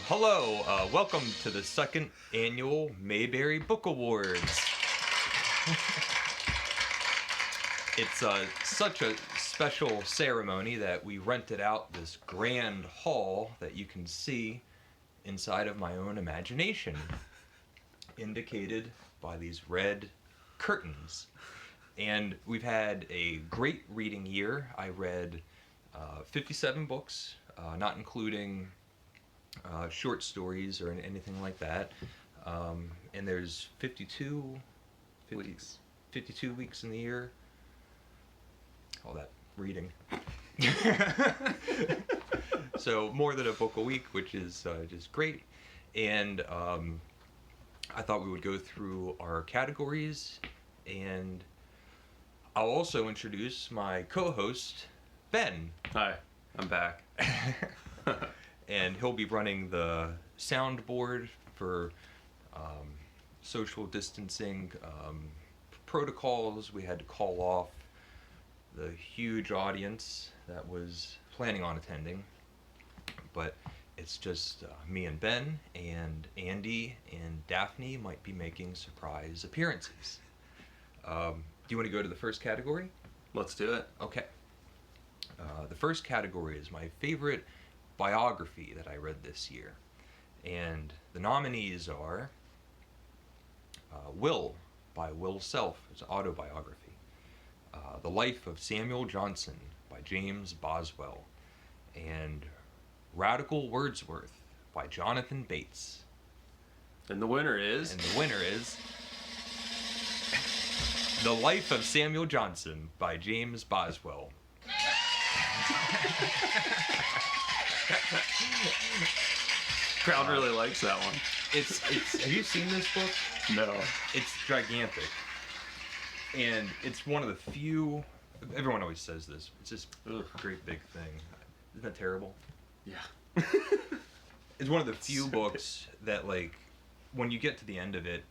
Hello, welcome to the second annual Mayberry Book Awards. It's such a special ceremony that we rented out this grand hall that you can see inside of my own imagination, indicated by these red curtains. And we've had a great reading year. I read 57 books, not including short stories or anything like that. And there's 52 weeks in the year. All that reading. So more than a book a week, which is just great. And I thought we would go through our categories, and I'll also introduce my co-host, Ben. Hi, I'm back. And he'll be running the soundboard for social distancing protocols. We had to call off the huge audience that was planning on attending, but it's just me and Ben, and Andy and Daphne might be making surprise appearances. Do you want to go to the first category? Let's do it. Okay. The first category is my favorite biography that I read this year. And the nominees are Will by Will Self, it's an autobiography. The Life of Samuel Johnson by James Boswell. And Radical Wordsworth by Jonathan Bates. And the winner is... The Life of Samuel Johnson by James Boswell. Crowd really likes that one. It's have you seen this book? No. It's gigantic. And it's one of the few, everyone always says this, it's just a great big thing. Isn't that terrible? Yeah. It's one of the few books that, like, when you get to the end of it,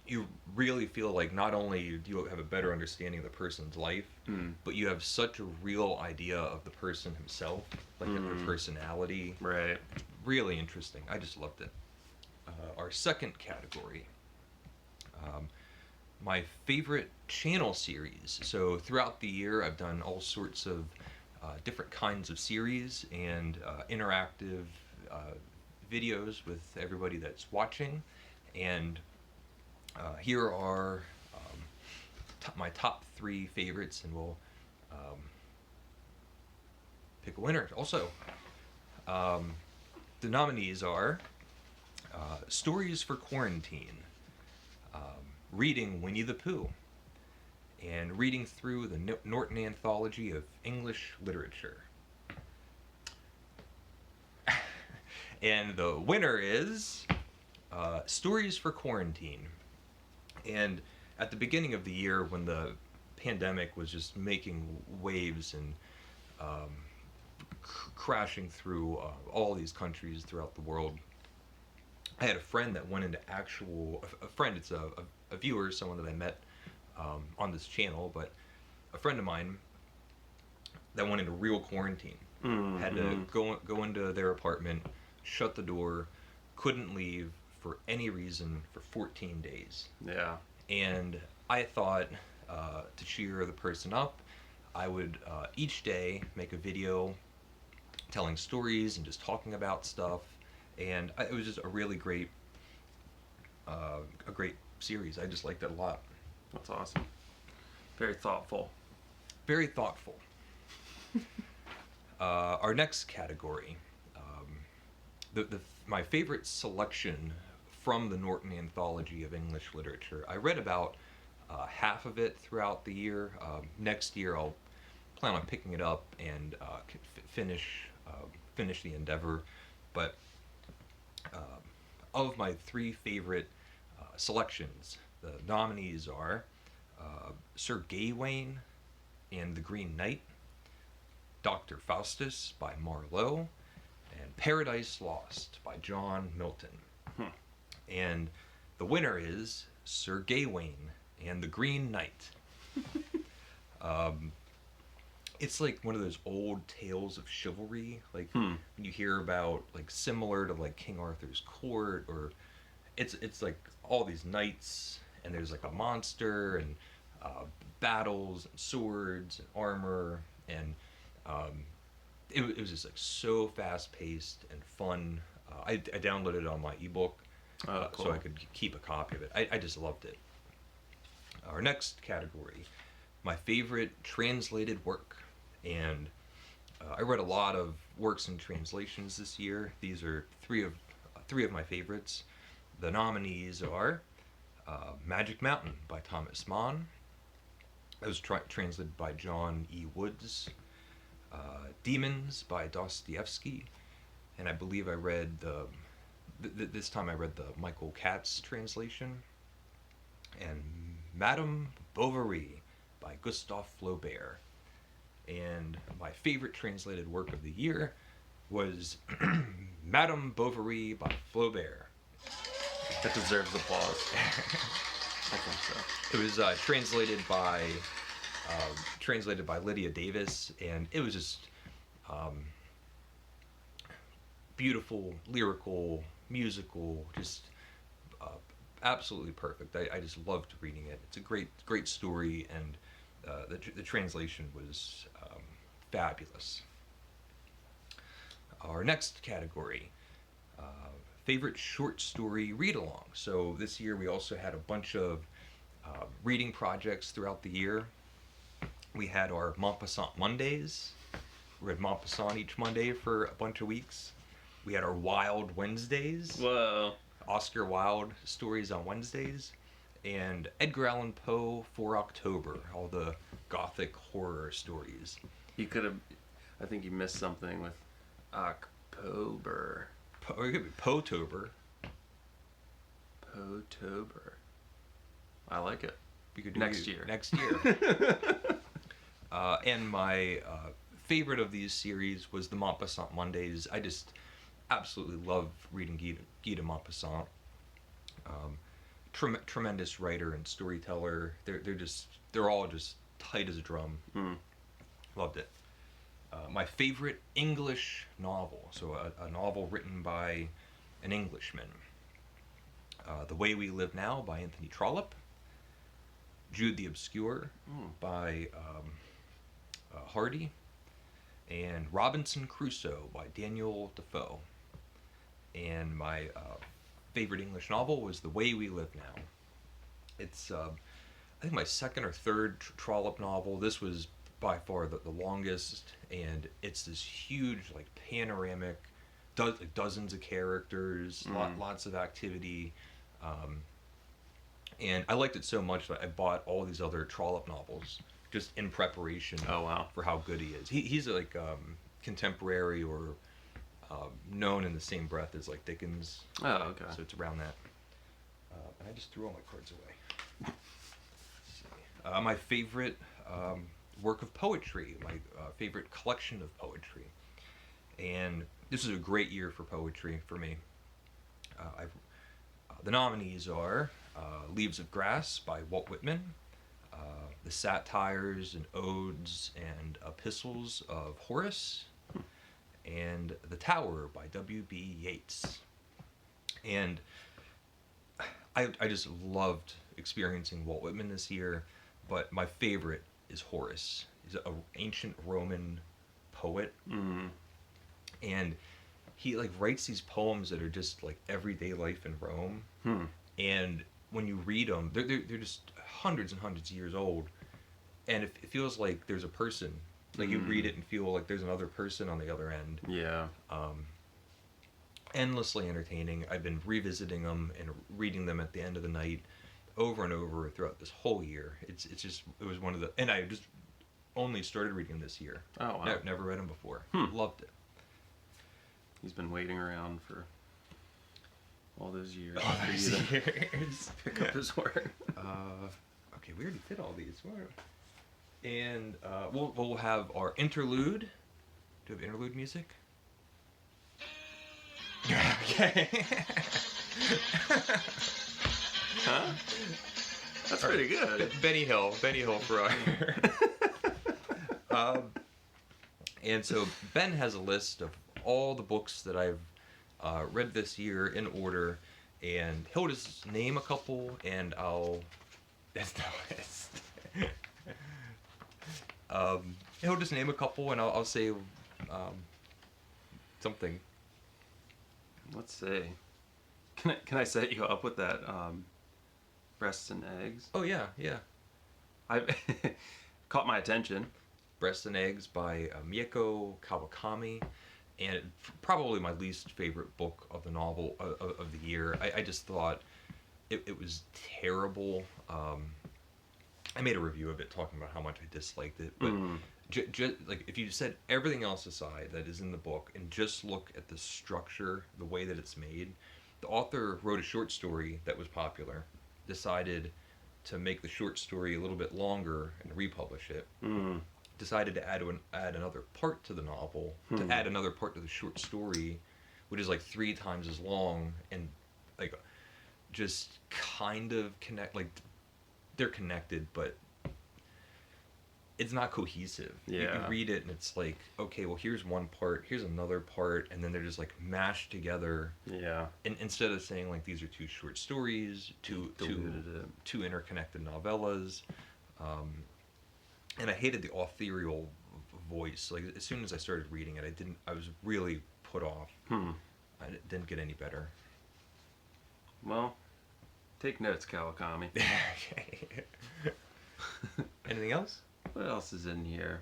you really feel like not only do you have a better understanding of the person's life, but you have such a real idea of the person himself, like their personality. Right. Really interesting. I just loved it. Our second category, my favorite channel series. So throughout the year, I've done all sorts of different kinds of series and interactive videos with everybody that's watching. And here are my top three favorites, and we'll pick a winner. Also, the nominees are Stories for Quarantine, reading Winnie the Pooh, and reading through the Norton Anthology of English Literature. And the winner is Stories for Quarantine. And at the beginning of the year, when the pandemic was just making waves and crashing through all these countries throughout the world, I had a friend that went into a friend, it's a viewer, someone that I met on this channel, but a friend of mine that went into real quarantine. Had to go into their apartment, shut the door, couldn't leave for any reason for 14 days. Yeah. And I thought, to cheer the person up, I would each day make a video telling stories and just talking about stuff. And it was just a really great, a great series. I just liked it a lot. That's awesome. Very thoughtful. Very thoughtful. Our next category, my favorite selection from the Norton Anthology of English Literature. I read about half of it throughout the year. Next year I'll plan on picking it up and finish the endeavor. But of my three favorite selections, the nominees are Sir Gawain and the Green Knight, Dr. Faustus by Marlowe, and Paradise Lost by John Milton. And the winner is Sir Gawain and the Green Knight. it's like one of those old tales of chivalry, like Hmm. when you hear about like similar to like King Arthur's court, or it's like all these knights and there's like a monster and uh, battles and swords and armor and um, it was just like so fast paced and fun. I downloaded it on my ebook Cool. so I could keep a copy of it. I just loved it. Our next category, my favorite translated work. And I read a lot of works in translations this year. These are three of my favorites. The nominees are Magic Mountain by Thomas Mann. It was translated by John E. Woods. Demons by Dostoevsky. And I believe I read this time I read the Michael Katz translation. And Madame Bovary by Gustave Flaubert. And my favorite translated work of the year was Madame Bovary by Flaubert. That deserves applause. I think so. It was translated by Lydia Davis, and it was just beautiful, lyrical, musical, just absolutely perfect. I just loved reading it. It's a great story, and the translation was fabulous. Our next category, favorite short story read-along. So this year we also had a bunch of reading projects throughout the year. We had our Maupassant Mondays. We read Maupassant each Monday for a bunch of weeks. We had our Wild Wednesdays. Whoa. Oscar Wilde stories on Wednesdays. And Edgar Allan Poe for October, all the gothic horror stories. You could have. I think you missed something with October. Or it could be Potober. Potober. I like it. You could do Next year. Next year. And my favorite of these series was the Maupassant Mondays. I just absolutely love reading Guy de Maupassant. Tremendous writer and storyteller. They're all just tight as a drum. Mm. Loved it. My favorite English novel, so a novel written by an Englishman. The Way We Live Now by Anthony Trollope. Jude the Obscure by Hardy. And Robinson Crusoe by Daniel Defoe. And my favorite English novel was The Way We Live Now. It's, I think, my second or third Trollope novel. This was by far the longest, and it's this huge, like, panoramic, dozens of characters, lots of activity, and I liked it so much that I bought all these other Trollope novels just in preparation for how good he is. He's like contemporary or known in the same breath as like Dickens. Oh, okay. So it's around that. And I just threw all my cards away. Let's see. My favorite work of poetry, my favorite collection of poetry. And this is a great year for poetry for me. The nominees are Leaves of Grass by Walt Whitman, the satires and odes and epistles of Horace, and The Tower by W.B. Yeats. And I just loved experiencing Walt Whitman this year, but my favorite is Horace. He's an ancient Roman poet, and he like writes these poems that are just like everyday life in Rome. And when you read them, they're just hundreds and hundreds of years old, and it feels like there's a person. Like you read it and feel like there's another person on the other end. Yeah. Endlessly entertaining. I've been revisiting them and reading them at the end of the night over and over throughout this whole year. It was one of the, and I just only started reading them this year. Oh, wow. Never read them before. Loved it. He's been waiting around for all those years. Years. Pick up his work. Okay, we already did all these. And we'll have our interlude. Do you have interlude music? Okay. Huh? That's pretty good. Benny Hill for our. And so Ben has a list of all the books that I've read this year in order, and he'll just name a couple, and I'll. That's the list. He'll just name a couple, and I'll say something. Let's see. Can I set you up with that? Breasts and eggs. Oh yeah, yeah. I caught my attention. Breasts and Eggs by Mieko Kawakami, and probably my least favorite book of the novel of the year. I just thought it was terrible. I made a review of it talking about how much I disliked it, but like if you set everything else aside that is in the book and just look at the structure, the way that it's made, the author wrote a short story that was popular, decided to make the short story a little bit longer and republish it. Decided to add another part to the novel, to add another part to the short story, which is like 3 times as long, and like just kind of connect, like they're connected, but it's not cohesive. You read it and it's like, okay, well here's one part, here's another part, and then they're just like mashed together. Yeah. And instead of saying like these are 2 short stories, two interconnected novellas. And I hated the ethereal voice. Like as soon as I started reading it, I was really put off. I didn't get any better. Well, take notes, Kawakami. Okay. Anything else? What else is in here?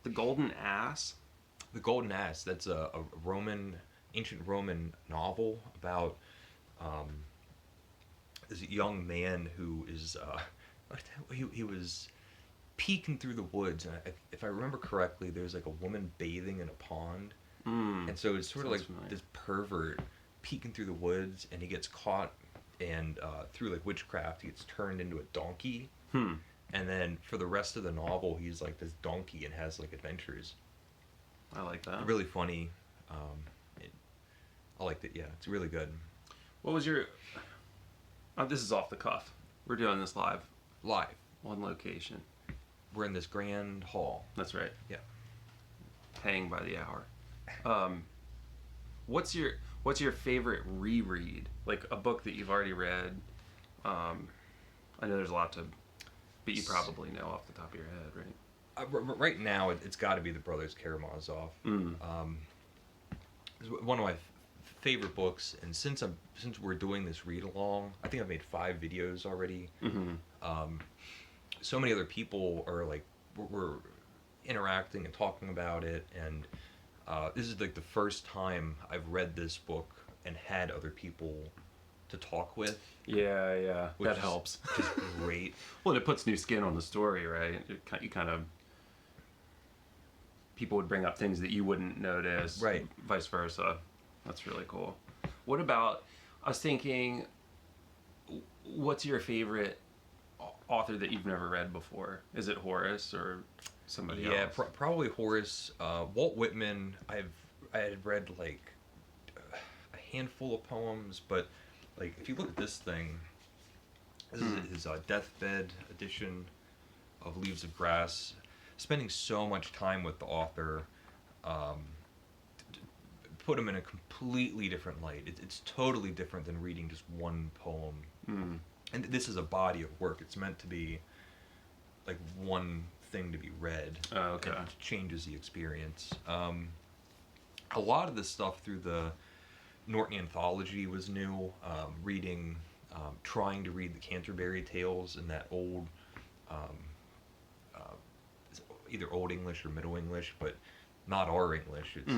The Golden Ass. The Golden Ass. That's a ancient Roman novel about this young man who is he was peeking through the woods, and if I remember correctly, there's like a woman bathing in a pond, and so it's sort of like familiar. this pervert peeking through the woods, and he gets caught, and through like witchcraft he gets turned into a donkey, and then for the rest of the novel he's like this donkey and has like adventures. I like that. Really funny. I liked it. Yeah, it's really good. What was your... this is off the cuff. We're doing this live. On location. We're in this grand hall. That's right. Yeah. Paying by the hour. What's your favorite reread? Like a book that you've already read. I know there's a lot but you probably know off the top of your head, right? Right now, it's got to be The Brothers Karamazov. It's one of my favorite books, and since we're doing this read along, I think I've made 5 videos already. So many other people are like we're interacting and talking about it, and this is like the first time I've read this book and had other people to talk with. Yeah, that helps. Which is great. Well, it puts new skin on the story, right? You kind of... People would bring up things that you wouldn't notice. Right. Vice versa. That's really cool. What about... I was thinking... What's your favorite author that you've never read before? Is it Horace or somebody else? Yeah, probably Horace. Walt Whitman, I had read like a handful of poems, but like if you look at this thing, this is his deathbed edition of Leaves of Grass. Spending so much time with the author put him in a completely different light. It's totally different than reading just one poem. And this is a body of work. It's meant to be like one thing to be read. Oh, okay. And it changes the experience. A lot of this stuff through the Norton Anthology was new. Trying to read the Canterbury Tales in that old, either Old English or Middle English, but not our English. It's,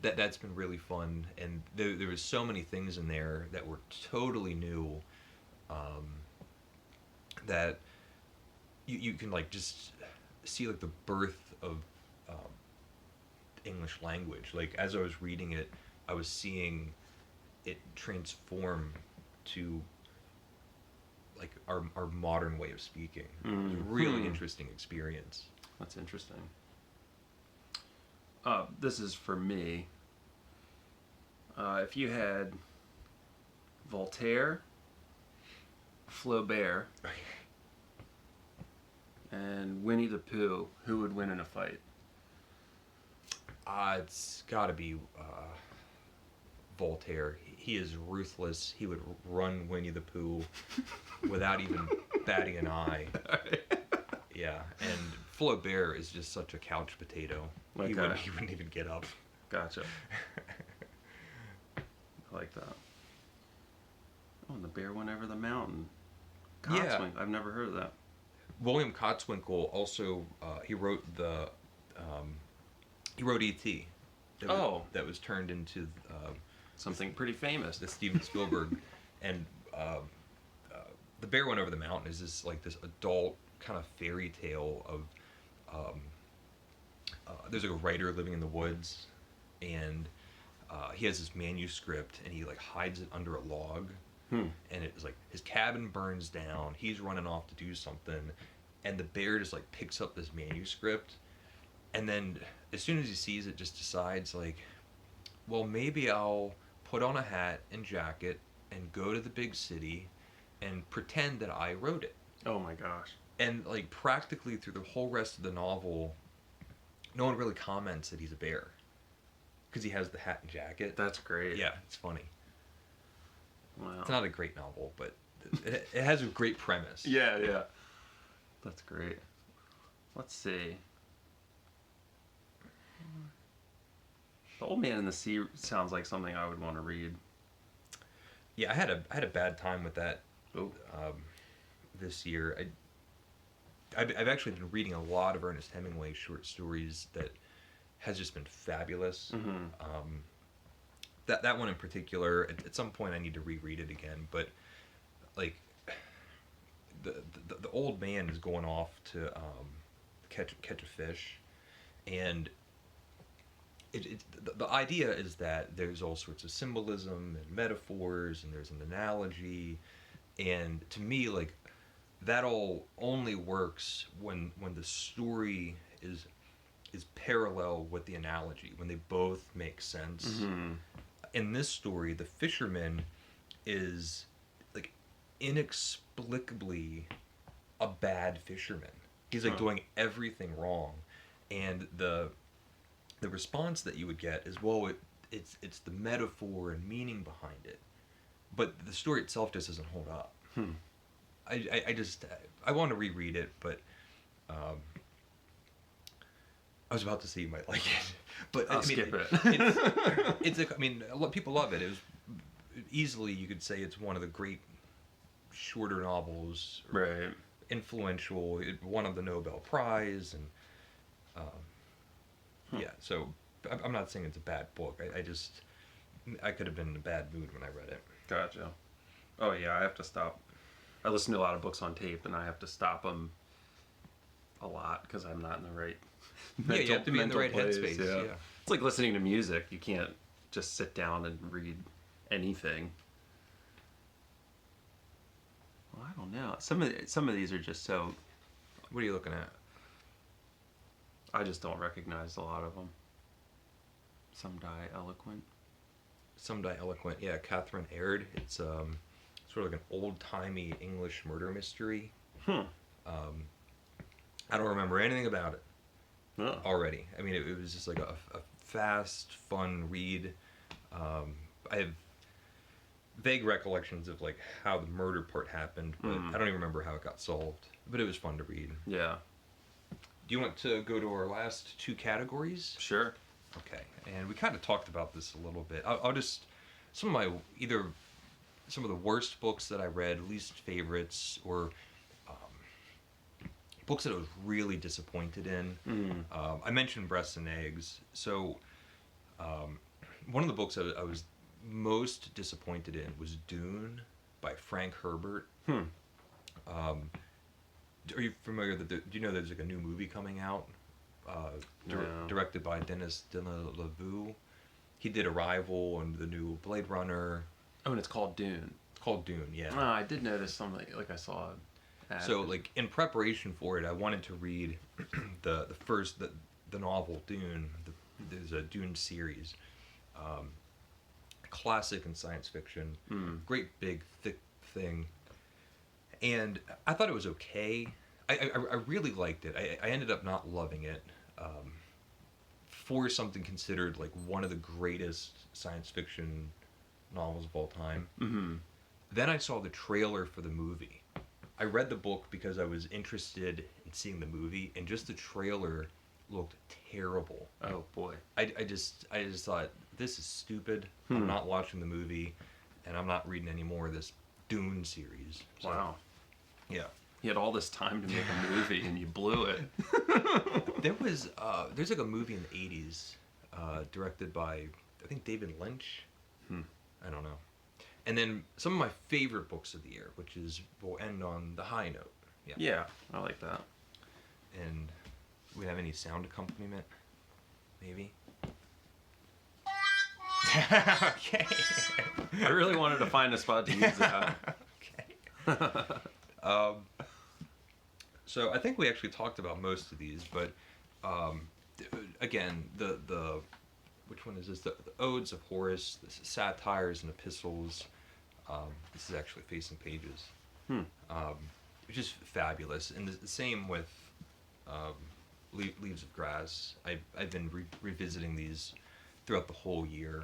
that's been really fun, and there was so many things in there that were totally new, that you can like just see like the birth of English language. Like as I was reading it, I was seeing it transform to like our modern way of speaking. It was a really interesting experience. That's interesting. This is for me. If you had Voltaire, Flaubert, And Winnie the Pooh, who would win in a fight? It's got to be Voltaire. He is ruthless. He would run Winnie the Pooh without even batting an eye. Yeah, and Flaubert is just such a couch potato. Okay. He wouldn't even get up. Gotcha. I like that. Oh, and the bear went over the mountain. Yeah. I've never heard of that. William Cotswinkle also he wrote E.T. That was turned into Something pretty famous. the Steven Spielberg, and the bear went over the mountain is this adult kind of fairy tale of there's a writer living in the woods, and he has this manuscript, and he hides it under a log. And it's his cabin burns down, he's running off to do something, and the bear just picks up this manuscript, and then as soon as he sees it, just decides well, maybe I'll put on a hat and jacket and go to the big city and pretend that I wrote it. Oh my gosh. And practically through the whole rest of the novel, no one really comments that he's a bear because he has the hat and jacket. That's great. Yeah, it's funny. Wow. It's not a great novel, but it has a great premise. Yeah. That's great. Let's see. The Old Man and the Sea sounds like something I would want to read. Yeah, I had a bad time with that Oh. this year. I've actually been reading a lot of Ernest Hemingway short stories that has just been fabulous. Mm-hmm. That one in particular, at some point I need to reread it again, but the old man is going off to catch a fish, and the idea is that there's all sorts of symbolism and metaphors, and there's an analogy, and to me that all only works when the story is parallel with the analogy, when they both make sense. Mm-hmm. In this story, the fisherman is inexplicably a bad fisherman. He's doing everything wrong, and the response that you would get is, well, it's the metaphor and meaning behind it, but the story itself just doesn't hold up. I want to reread it, but I was about to say you might like it, but I'll skip it. A lot of people love it. It was easily, you could say, it's one of the great shorter novels. Right. Influential. It won the Nobel Prize, and yeah. So I'm not saying it's a bad book. I could have been in a bad mood when I read it. Gotcha. Oh yeah, I have to stop. I listen to a lot of books on tape, and I have to stop them a lot because I'm not in the right. You have to be in the right headspace. Yeah. It's like listening to music. You can't just sit down and read anything. Well, I don't know. Some of these are just so. What are you looking at? I just don't recognize a lot of them. Some Die Eloquent. Some Die Eloquent. Yeah, Catherine Aird. It's sort of like an old-timey English murder mystery. I don't remember anything about it already. I mean, it was just like a fast, fun read. I have vague recollections of how the murder part happened, but I don't even remember how it got solved. But it was fun to read. Yeah. Do you want to go to our last two categories? Sure. Okay. And we kind of talked about this a little bit. I'll just some of the worst books that I read, least favorites, or books that I was really disappointed in. I mentioned Breasts and Eggs. So one of the books I was most disappointed in was Dune by Frank Herbert. Are you familiar do you know there's a new movie coming out directed by Denis Villeneuve? He did Arrival and the new Blade Runner. Oh, and it's called Dune. It's called Dune, yeah. Oh, I did notice something, I saw an ad. So, in preparation for it, I wanted to read the novel Dune. There's a Dune series. Classic in science fiction. Great big thick thing. And I thought it was okay. I really liked it. I ended up not loving it. For something considered like one of the greatest science fiction novels of all time. Mm-hmm. Then I saw the trailer for the movie. I read the book because I was interested in seeing the movie, and just the trailer looked terrible. Oh boy. I just thought, this is stupid. I'm not watching the movie, and I'm not reading any more of this Dune series. So, Wow. yeah. You had all this time to make a movie and you blew it. There's like a movie in the 80s, directed by, I think, David Lynch. I don't know. And then some of my favorite books of the year, which is, we'll end on the high note. Yeah, I like that. And we have any sound accompaniment? Maybe? Okay. I really wanted to find a spot to use that. Okay. So I think we actually talked about most of these, but again, the which one is this? The Odes of Horace, the Satires and Epistles. This is actually facing pages. Which is fabulous. And the same with Leaves of Grass. I've been revisiting these throughout the whole year.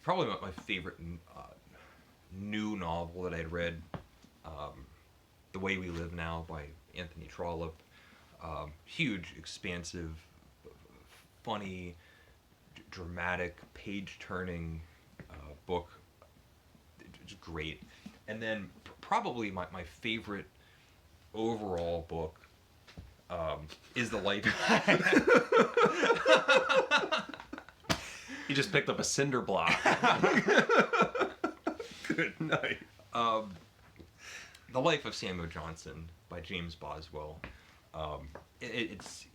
Probably my favorite new novel that I had read, The Way We Live Now by Anthony Trollope. Huge, expansive, funny, dramatic, page-turning book. It's great. And then probably my favorite overall book is The Life. You just picked up a cinder block. Good night. The Life of Samuel Johnson by James Boswell. It's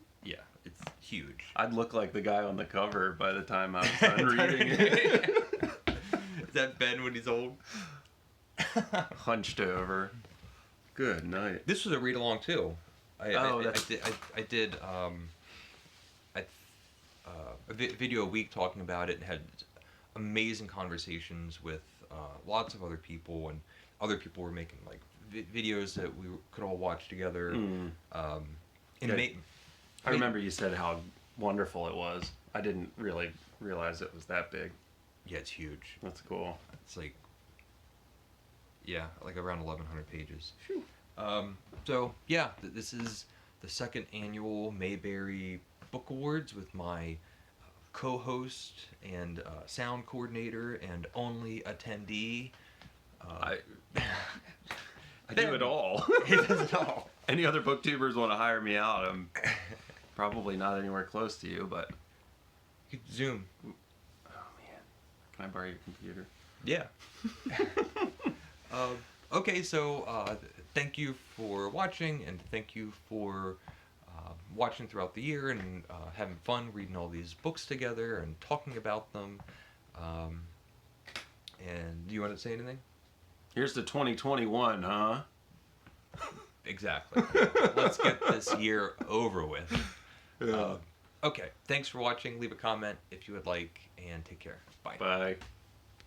huge. I'd look like the guy on the cover by the time I was done reading it. Is that Ben when he's old? Hunched over. Good night. This was a read along too. I did a video a week talking about it, and had amazing conversations with lots of other people, and other people were making like videos that we could all watch together. I remember you said how wonderful it was. I didn't really realize it was that big. Yeah, it's huge. That's cool. It's like, yeah, like around 1,100 pages. So yeah, this is the second annual Mayberry Book Awards with my co-host and sound coordinator and only attendee. I do it all. He does it all. Any other booktubers want to hire me out? I'm probably not anywhere close to you, but You could Zoom. oh man, can I borrow your computer? Yeah. Okay, so thank you for watching, and thank you for watching throughout the year and having fun reading all these books together and talking about them. And do you want to say anything? Here's to 2021, huh? Exactly. Let's get this year over with. Okay, thanks for watching. Leave a comment if you would like, and take care. Bye. Bye.